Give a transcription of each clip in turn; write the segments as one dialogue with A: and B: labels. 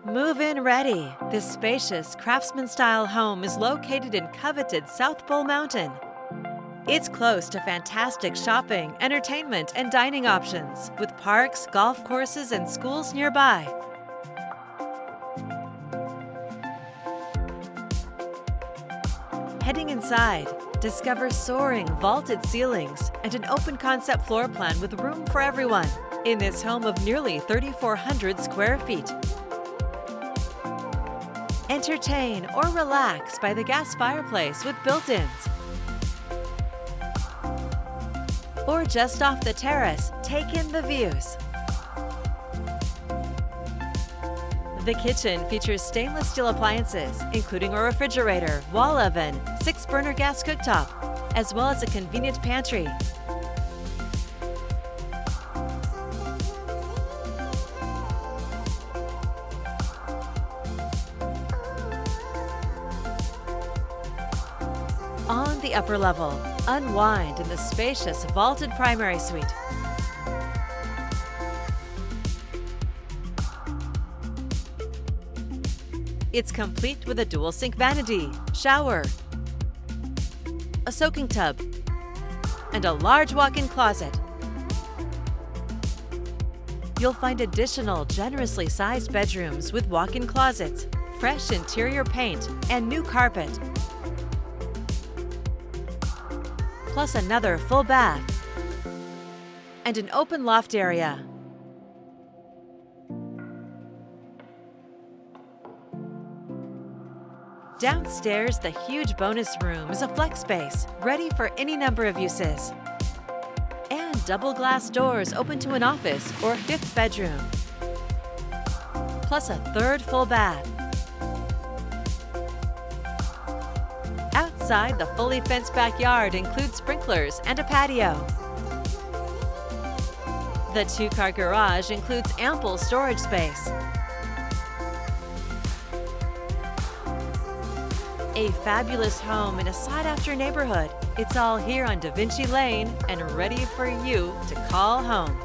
A: Move-in ready. This spacious craftsman-style home is located in coveted South Bull Mountain. It's close to fantastic shopping, entertainment, and dining options, with parks, golf courses, and schools nearby. Heading inside, discover soaring vaulted ceilings and an open concept floor plan with room for everyone in this home of nearly 3,400 square feet. Entertain or relax by the gas fireplace with built-ins. Or just off the terrace, take in the views. The kitchen features stainless steel appliances, including a refrigerator, wall oven, 6-burner gas cooktop, as well as a convenient pantry. On the upper level, unwind in the spacious vaulted primary suite. It's complete with a dual sink vanity, shower, a soaking tub, and a large walk-in closet. You'll find additional generously sized bedrooms with walk-in closets, fresh interior paint, and new carpet, plus another full bath and an open loft area. Downstairs, the huge bonus room is a flex space, ready for any number of uses. And double glass doors open to an office or 5th bedroom, plus a 3rd full bath. Outside, the fully fenced backyard includes sprinklers and a patio. The 2-car garage includes ample storage space. A fabulous home in a sought-after neighborhood. It's all here on Da Vinci Lane and ready for you to call home.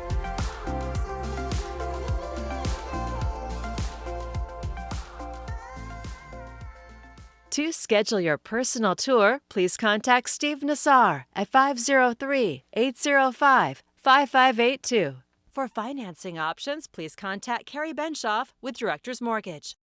A: To schedule your personal tour, please contact Steve Nassar at 503-805-5582. For financing options, please contact Carrie Benshoff with Director's Mortgage.